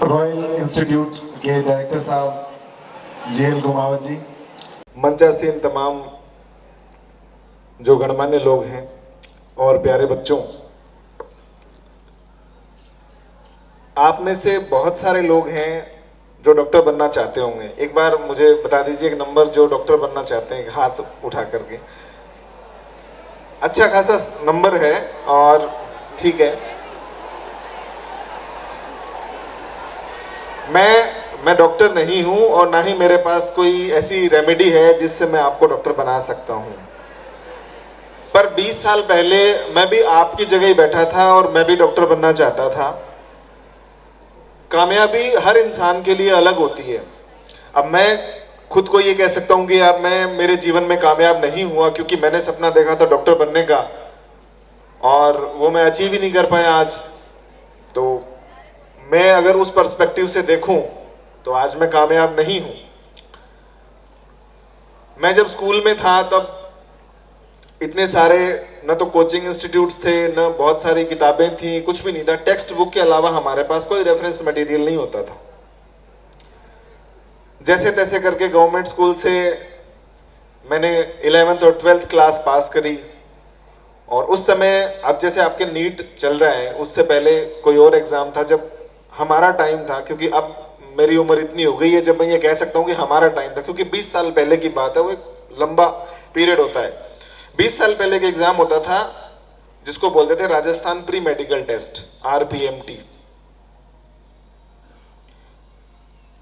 Royal institute के director साहब JL Kumawat जी, मंचासीन तमाम जो गणमान्य लोग हैं और प्यारे बच्चों, आप में से बहुत सारे लोग हैं जो डॉक्टर बनना चाहते होंगे। एक बार मुझे बता दीजिए एक नंबर जो डॉक्टर बनना चाहते हैं, हाथ उठा करके। अच्छा खासा नंबर है और ठीक है। मैं डॉक्टर नहीं हूं और ना ही मेरे पास कोई ऐसी रेमेडी है जिससे मैं आपको डॉक्टर बना सकता हूं। पर 20 साल पहले मैं भी आपकी जगह ही बैठा था और मैं भी डॉक्टर बनना चाहता था। कामयाबी हर इंसान के लिए अलग होती है। अब मैं खुद को ये कह सकता हूँ कि यार मैं मेरे जीवन में कामयाब नहीं हुआ क्योंकि मैंने सपना देखा था डॉक्टर बनने का और वो मैं अचीव ही नहीं कर पाया आज। तो मैं अगर उस पर्सपेक्टिव से देखूं तो आज मैं कामयाब नहीं हूं। मैं जब स्कूल में था तब इतने सारे न तो कोचिंग इंस्टीट्यूट्स थे, न बहुत सारी किताबें थी, कुछ भी नहीं था। टेक्स्ट बुक के अलावा हमारे पास कोई रेफरेंस मटेरियल नहीं होता था। जैसे तैसे करके गवर्नमेंट स्कूल से मैंने 11th और 12th क्लास पास करी। और उस समय, अब जैसे आपके नीट चल रहा है, उससे पहले कोई और एग्जाम था जब हमारा टाइम था। क्योंकि अब मेरी उम्र इतनी हो गई है जब मैं ये कह सकता हूँ कि हमारा टाइम था, क्योंकि 20 साल पहले की बात है, वो एक लंबा पीरियड होता है। 20 साल पहले का एग्जाम होता था जिसको बोलते थे Rajasthan pre medical test, RPMT।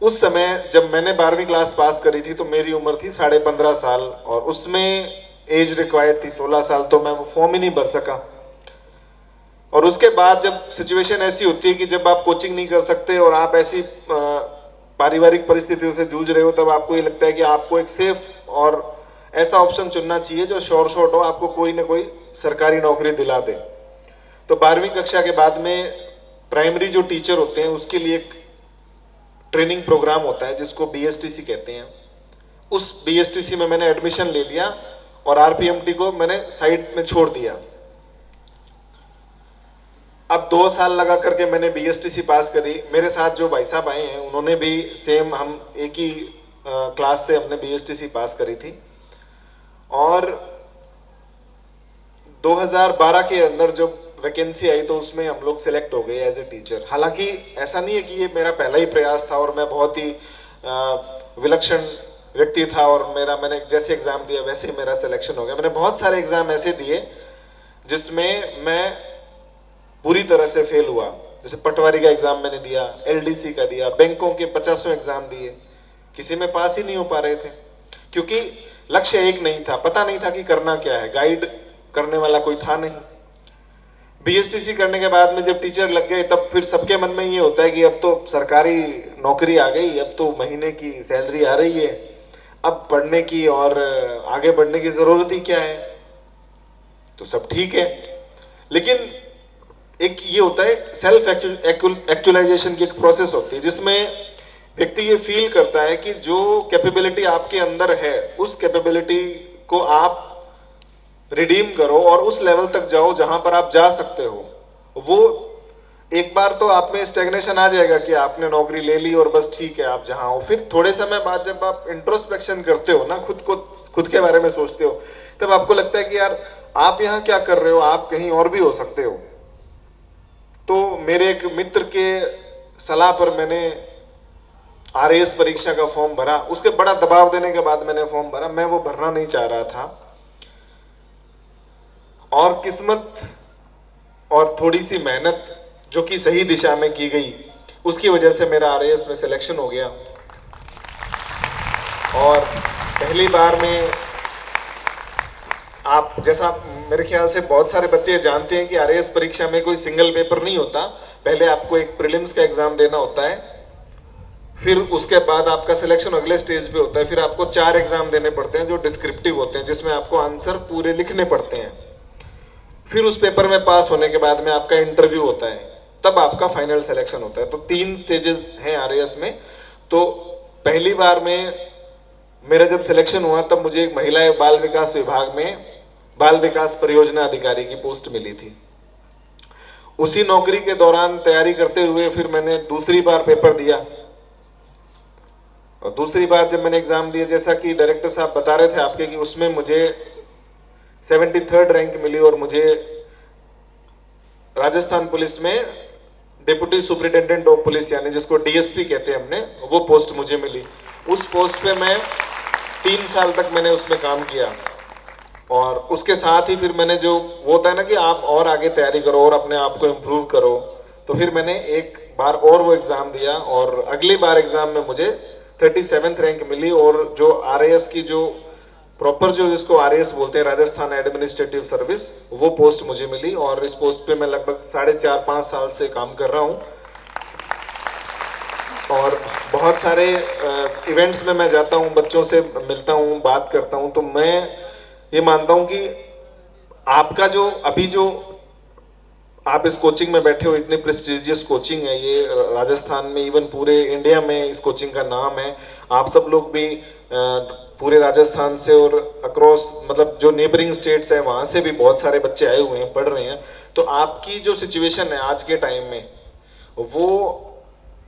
उस समय जब मैंने 12वीं क्लास पास करी थी तो मेरी उम्र थी 15.5 साल और उसमें एज रिक्वायर्ड थी 16 साल, तो मैं वो फॉर्म ही नहीं भर सका। और उसके बाद जब सिचुएशन ऐसी होती है कि जब आप कोचिंग नहीं कर सकते और आप ऐसी पारिवारिक परिस्थितियों से जूझ रहे हो, तब आपको ये लगता है कि आपको एक सेफ और ऐसा ऑप्शन चुनना चाहिए जो श्योर शॉट हो, आपको कोई ना कोई सरकारी नौकरी दिला दे। तो 12वीं कक्षा के बाद में प्राइमरी जो टीचर होते हैं उसके लिए एक ट्रेनिंग प्रोग्राम होता है जिसको BSTC कहते हैं। उस BSTC में मैंने एडमिशन ले लिया और RPMT को मैंने साइड में छोड़ दिया। अब 2 साल लगा करके मैंने BSTC पास करी। मेरे साथ जो भाई साहब आए हैं उन्होंने भी सेम, हम एक ही क्लास से हमने BSTC पास करी थी। और 2012 के अंदर जब वैकेंसी आई तो उसमें हम लोग सिलेक्ट हो गए एज ए टीचर। हालांकि ऐसा नहीं है कि ये मेरा पहला ही प्रयास था और मैं बहुत ही विलक्षण व्यक्ति था और मैंने जैसे एग्जाम दिया वैसे ही मेरा सिलेक्शन हो गया। मैंने बहुत सारे एग्जाम ऐसे दिए जिसमें मैं पूरी तरह से फेल हुआ। जैसे पटवारी का एग्जाम मैंने दिया, LDC का दिया, बैंकों के 50 एग्जाम दिए, किसी में पास ही नहीं हो पा रहे थे क्योंकि लक्ष्य एक नहीं था, पता नहीं था कि करना क्या है, गाइड करने वाला कोई था नहीं। BSTC करने के बाद में जब टीचर लग गए तब फिर सबके मन में ये होता है कि अब तो सरकारी नौकरी आ गई, अब तो महीने की सैलरी आ रही है, अब पढ़ने की और आगे बढ़ने की जरूरत ही क्या है। तो सब ठीक है, लेकिन एक ये होता है सेल्फ एक्चुअलाइजेशन की एक प्रोसेस होती है जिसमें व्यक्ति ये फील करता है कि जो कैपेबिलिटी आपके अंदर है उस कैपेबिलिटी को आप रिडीम करो और उस लेवल तक जाओ जहां पर आप जा सकते हो। वो एक बार तो आप में स्टैग्नेशन आ जाएगा कि आपने नौकरी ले ली और बस ठीक है आप जहां हो। फिर थोड़े समय बाद जब आप इंट्रोस्पेक्शन करते हो ना, खुद के बारे में सोचते हो, तब आपको लगता है कि यार आप यहाँ क्या कर रहे हो, आप कहीं और भी हो सकते हो। तो मेरे एक मित्र के सलाह पर मैंने RAS परीक्षा का फॉर्म भरा। उसके बड़ा दबाव देने के बाद मैंने फॉर्म भरा। मैं वो भरना नहीं चाह रहा था और किस्मत और थोड़ी सी मेहनत जो कि सही दिशा में की गई उसकी वजह से मेरा RAS में सिलेक्शन हो गया। और पहली बार में आप जैसा मेरे ख्याल से बहुत सारे बच्चे जानते हैं कि RAS परीक्षा में कोई सिंगल पेपर नहीं होता। पहले आपको एक प्रीलिम्स का एग्जाम देना होता है, फिर उसके बाद आपका सिलेक्शन अगले स्टेज पे होता है। फिर आपको 4 एग्जाम देने पड़ते हैं जो डिस्क्रिप्टिव होते हैं, जिसमें आपको आंसर पूरे लिखने पड़ते हैं। फिर उस पेपर में पास होने के बाद में आपका इंटरव्यू होता है, तब आपका फाइनल सिलेक्शन होता है। तो 3 स्टेजेस हैं RAS में। तो पहली बार में मेरा जब सिलेक्शन हुआ तब मुझे एक महिला एवं बाल विकास विभाग में बाल विकास परियोजना अधिकारी की पोस्ट मिली थी। उसी नौकरी के दौरान तैयारी करते हुए फिर मैंने दूसरी बार पेपर दिया, और दूसरी बार जब मैंने एग्जाम दिया, जैसा कि डायरेक्टर साहब बता रहे थे आपके, कि उसमें मुझे 73rd रैंक मिली और मुझे राजस्थान पुलिस में डिप्टी सुपरिटेंडेंट ऑफ पुलिस, यानी जिसको डीएसपी कहते हैं हमने, वो पोस्ट मुझे मिली। उस पोस्ट पे मैं 3 साल तक मैंने उसमें काम किया, और उसके साथ ही फिर मैंने जो वो होता है ना कि आप और आगे तैयारी करो और अपने आप को इम्प्रूव करो, तो फिर मैंने एक बार और वो एग्ज़ाम दिया, और अगली बार एग्ज़ाम में मुझे 37th रैंक मिली, और जो आरएएस की जो प्रॉपर जो जिसको आरएएस बोलते हैं, राजस्थान एडमिनिस्ट्रेटिव सर्विस, वो पोस्ट मुझे मिली, और इस पोस्ट पे मैं लगभग 4.5 साल से काम कर रहा हूँ। और बहुत सारे इवेंट्स में मैं जाता हूँ, बच्चों से मिलता हूँ, बात करता हूँ, तो मैं ये मानता हूँ कि आपका जो अभी जो आप इस कोचिंग में बैठे हो, इतनी प्रेस्टिजियस कोचिंग है ये राजस्थान में, इवन पूरे इंडिया में इस कोचिंग का नाम है। आप सब लोग भी पूरे राजस्थान से और अक्रॉस मतलब जो नेबरिंग स्टेट्स हैं वहाँ से भी बहुत सारे बच्चे आए हुए हैं, पढ़ रहे हैं। तो आपकी जो सिचुएशन है आज के टाइम में, वो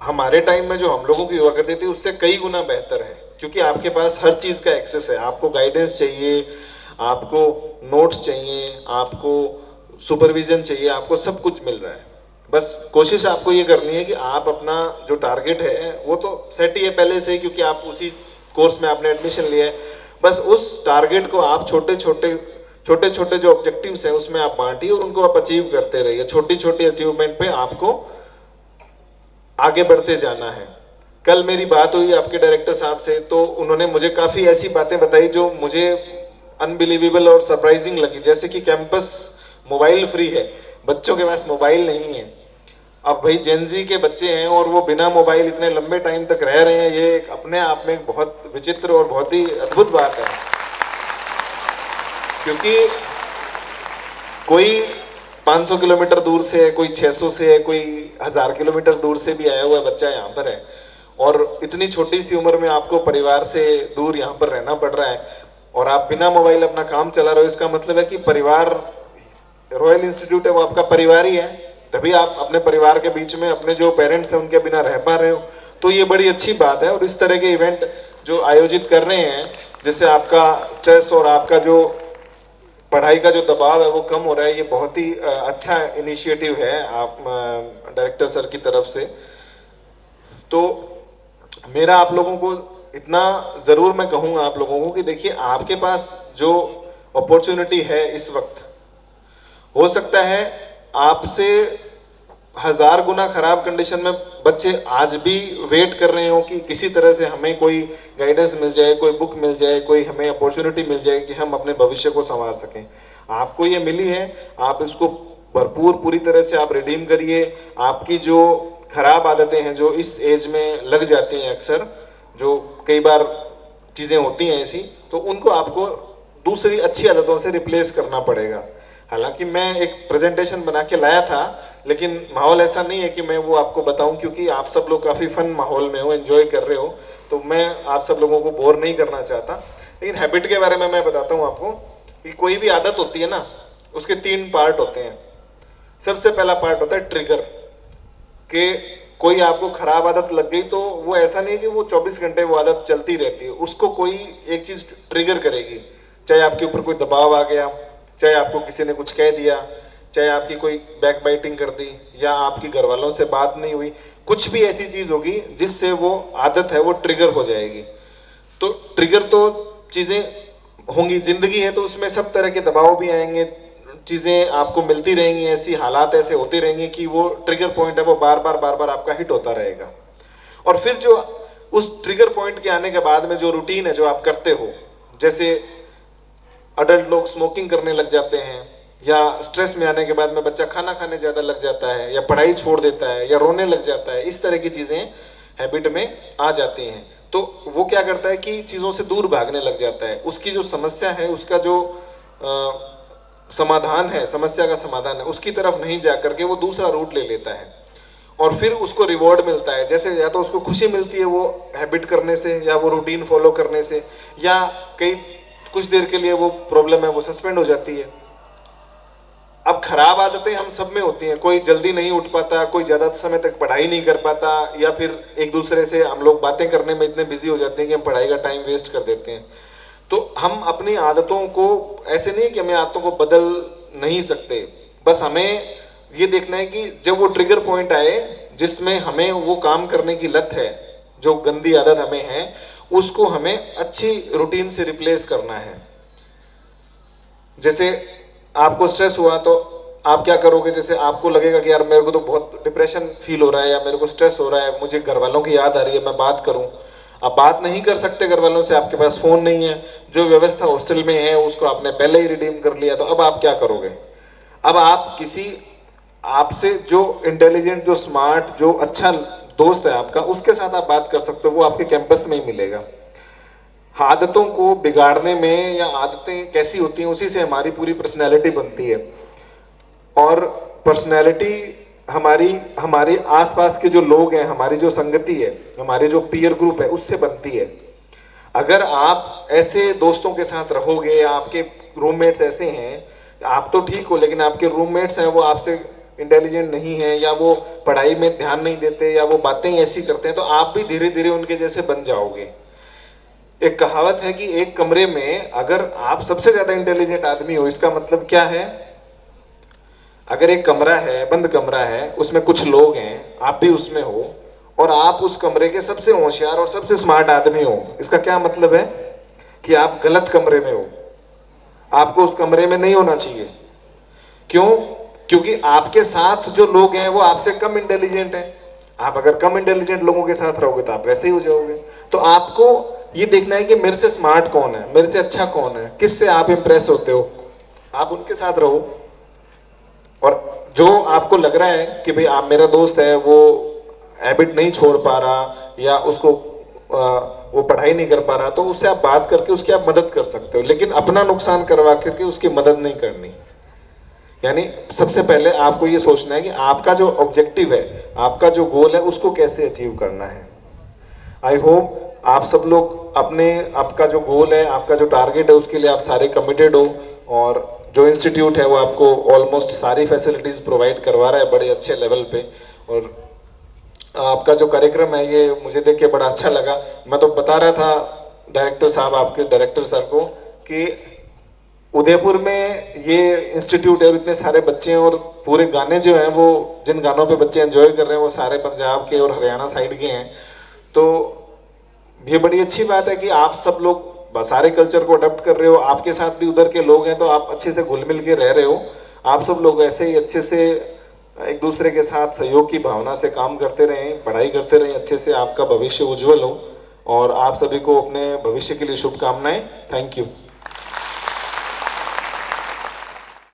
हमारे टाइम में जो हम लोगों की हुआ करती थी उससे कई गुना बेहतर है, क्योंकि आपके पास हर चीज़ का एक्सेस है। आपको गाइडेंस चाहिए, आपको नोट्स चाहिए, आपको सुपरविजन चाहिए, आपको सब कुछ मिल रहा है। बस कोशिश आपको ये करनी है कि आप अपना जो टारगेट है वो तो सेट ही है पहले से ही, क्योंकि आप उसी कोर्स में आपने एडमिशन लिया है। बस उस टारगेट को आप छोटे छोटे जो ऑब्जेक्टिव्स हैं उसमें आप बांटिए और उनको आप अचीव करते रहिए। छोटी छोटी अचीवमेंट पे आपको आगे बढ़ते जाना है। कल मेरी बात हुई आपके डायरेक्टर साहब से, तो उन्होंने मुझे काफ़ी ऐसी बातें बताई जो मुझे अनबिलीवेबल और सरप्राइजिंग लगी, जैसे कि कैंपस मोबाइल फ्री है, बच्चों के पास मोबाइल नहीं है। अब भाई जेनजी के बच्चे हैं और वो बिना मोबाइल इतने लंबे टाइम तक रह रहे हैं, ये एक अपने आप में बहुत विचित्र और बहुत ही अद्भुत बात है। क्योंकि कोई 500 किलोमीटर दूर से है, कोई 600 से है, कोई 1000 किलोमीटर दूर से भी आया हुआ बच्चा यहाँ पर है, और इतनी छोटी सी उम्र में आपको परिवार से दूर यहाँ पर रहना पड़ रहा है, और आप बिना मोबाइल अपना काम चला रहे हो। इसका मतलब है कि परिवार, रॉयल इंस्टीट्यूट है वो आपका परिवार ही है, तभी आप अपने परिवार के बीच में अपने जो पेरेंट्स हैं उनके बिना रह पा रहे हो। तो ये बड़ी अच्छी बात है, और इस तरह के इवेंट जो आयोजित कर रहे हैं, जिससे आपका स्ट्रेस और आपका जो पढ़ाई का जो दबाव है वो कम हो रहा है, ये बहुत ही अच्छा इनिशिएटिव है आप डायरेक्टर सर की तरफ से। तो मेरा आप लोगों को इतना ज़रूर मैं कहूँगा आप लोगों को कि देखिए, आपके पास जो अपॉर्चुनिटी है इस वक्त, हो सकता है आपसे 1000 गुना खराब कंडीशन में बच्चे आज भी वेट कर रहे हो कि किसी तरह से हमें कोई गाइडेंस मिल जाए, कोई बुक मिल जाए, कोई हमें अपॉर्चुनिटी मिल जाए कि हम अपने भविष्य को संवार सकें। आपको ये मिली है, आप इसको भरपूर पूरी तरह से आप रिडीम करिए। आपकी जो खराब आदतें हैं जो इस एज में लग जाती हैं अक्सर, जो कई बार चीज़ें होती हैं ऐसी, तो उनको आपको दूसरी अच्छी आदतों से रिप्लेस करना पड़ेगा। हालांकि मैं एक प्रेजेंटेशन बना के लाया था, लेकिन माहौल ऐसा नहीं है कि मैं वो आपको बताऊं, क्योंकि आप सब लोग काफ़ी फन माहौल में हो, एंजॉय कर रहे हो, तो मैं आप सब लोगों को बोर नहीं करना चाहता। लेकिन हैबिट के बारे में मैं बताता हूं आपको कि कोई भी आदत होती है ना, उसके 3 पार्ट होते हैं। सबसे पहला पार्ट होता है ट्रिगर, कि कोई आपको खराब आदत लग गई तो वो ऐसा नहीं है कि वो 24 घंटे वो आदत चलती रहती है, उसको कोई एक चीज़ ट्रिगर करेगी। चाहे आपके ऊपर कोई दबाव आ गया, चाहे आपको किसी ने कुछ कह दिया, चाहे आपकी कोई बैक बाइटिंग कर दी, या आपकी घर वालों से बात नहीं हुई, कुछ भी ऐसी चीज़ होगी जिससे वो आदत है वो ट्रिगर हो जाएगी। तो ट्रिगर तो चीज़ें होंगी, ज़िंदगी है तो उसमें सब तरह के दबाव भी आएंगे, चीज़ें आपको मिलती रहेंगी, ऐसी हालात ऐसे होते रहेंगे कि वो ट्रिगर पॉइंट है वो बार बार आपका हिट होता रहेगा। और फिर जो उस ट्रिगर पॉइंट के आने के बाद में जो रूटीन है जो आप करते हो, जैसे अडल्ट लोग स्मोकिंग करने लग जाते हैं, या स्ट्रेस में आने के बाद में बच्चा खाना खाने ज़्यादा लग जाता है, या पढ़ाई छोड़ देता है, या रोने लग जाता है, इस तरह की चीज़ें हैबिट में आ जाती हैं। तो वो क्या करता है कि चीज़ों से दूर भागने लग जाता है। उसकी जो समस्या है, उसका जो समाधान है, समस्या का समाधान है, उसकी तरफ नहीं जा करके वो दूसरा रूट ले लेता है, और फिर उसको रिवॉर्ड मिलता है। जैसे या तो उसको खुशी मिलती है वो हैबिट करने से, या वो रूटीन फॉलो करने से, या कई कुछ देर के लिए वो प्रॉब्लम है वो सस्पेंड हो जाती है। अब खराब आदतें हम सब में होती हैं, कोई जल्दी नहीं उठ पाता, कोई ज़्यादा समय तक पढ़ाई नहीं कर पाता, या फिर एक दूसरे से हम लोग बातें करने में इतने बिजी हो जाते हैं कि हम पढ़ाई का टाइम वेस्ट कर देते हैं। तो हम अपनी आदतों को, ऐसे नहीं कि हमें आदतों को बदल नहीं सकते, बस हमें ये देखना है कि जब वो ट्रिगर पॉइंट आए जिसमें हमें वो काम करने की लत है, जो गंदी आदत हमें है, उसको हमें अच्छी रूटीन से रिप्लेस करना है। जैसे आपको स्ट्रेस हुआ तो आप क्या करोगे, जैसे आपको लगेगा कि यार मेरे को तो बहुत डिप्रेशन फील हो रहा है या मेरे को स्ट्रेस हो रहा है, मुझे घर वालों की याद आ रही है, मैं बात करूं। आप बात नहीं कर सकते घर वालों से, आपके पास फ़ोन नहीं है, जो व्यवस्था हॉस्टल में है उसको आपने पहले ही रिडीम कर लिया, तो अब आप क्या करोगे? अब आप किसी आपसे जो इंटेलिजेंट, जो स्मार्ट, जो अच्छा दोस्त है आपका, उसके साथ आप बात कर सकते हो, वो आपके कैंपस में ही मिलेगा। आदतों को बिगाड़ने में, या आदतें कैसी होती हैं उसी से हमारी पूरी पर्सनैलिटी बनती है, और पर्सनैलिटी हमारे आसपास के जो लोग हैं, हमारी जो संगति है, हमारे जो पीयर ग्रुप है, उससे बनती है। अगर आप ऐसे दोस्तों के साथ रहोगे, या आपके रूममेट्स ऐसे हैं, आप तो ठीक हो लेकिन आपके रूममेट्स हैं वो आपसे इंटेलिजेंट नहीं है, या वो पढ़ाई में ध्यान नहीं देते, या वो बातें ऐसी करते हैं, तो आप भी धीरे धीरे उनके जैसे बन जाओगे। एक कहावत है कि एक कमरे में अगर आप सबसे ज्यादा इंटेलिजेंट आदमी हो, इसका मतलब क्या है? अगर एक कमरा है, बंद कमरा है, उसमें कुछ लोग हैं, आप भी उसमें हो, और आप उस कमरे के सबसे होशियार और सबसे स्मार्ट आदमी हो, इसका क्या मतलब है? कि आप गलत कमरे में हो, आपको उस कमरे में नहीं होना चाहिए। क्यों? क्योंकि आपके साथ जो लोग हैं वो आपसे कम इंटेलिजेंट हैं। आप अगर कम इंटेलिजेंट लोगों के साथ रहोगे तो आप वैसे ही हो जाओगे। तो आपको ये देखना है कि मेरे से स्मार्ट कौन है, मेरे से अच्छा कौन है, किससे आप इंप्रेस होते हो, आप उनके साथ रहो। और जो आपको लग रहा है कि भाई आप, मेरा दोस्त है वो हैबिट नहीं छोड़ पा रहा, या उसको वो पढ़ाई नहीं कर पा रहा, तो उससे आप बात करके उसकी आप मदद कर सकते हो, लेकिन अपना नुकसान करवा करके उसकी मदद नहीं करनी। यानी सबसे पहले आपको ये सोचना है कि आपका जो ऑब्जेक्टिव है, आपका जो गोल है, उसको कैसे अचीव करना है। आई होप आप सब लोग आपका जो गोल है, आपका जो टारगेट है, उसके लिए आप सारे कमिटेड हो, और जो इंस्टीट्यूट है वो आपको ऑलमोस्ट सारी फैसिलिटीज़ प्रोवाइड करवा रहा है बड़े अच्छे लेवल पे। और आपका जो कार्यक्रम है ये मुझे देख के बड़ा अच्छा लगा। मैं तो बता रहा था डायरेक्टर साहब, आपके डायरेक्टर सर को, कि उदयपुर में ये इंस्टीट्यूट है और इतने सारे बच्चे हैं, और पूरे गाने जो हैं वो, जिन गानों पे बच्चे एंजॉय कर रहे हैं वो सारे पंजाब के और हरियाणा साइड के हैं। तो ये बड़ी अच्छी बात है कि आप सब लोग सारे कल्चर को अडॉप्ट कर रहे हो, आपके साथ भी उधर के लोग हैं, तो आप अच्छे से घुल मिल के रह रहे हो। आप सब लोग ऐसे ही अच्छे से एक दूसरे के साथ सहयोग की भावना से काम करते रहें, पढ़ाई करते रहें अच्छे से, आपका भविष्य उज्जवल हो, और आप सभी को अपने भविष्य के लिए शुभकामनाएं। Thank you.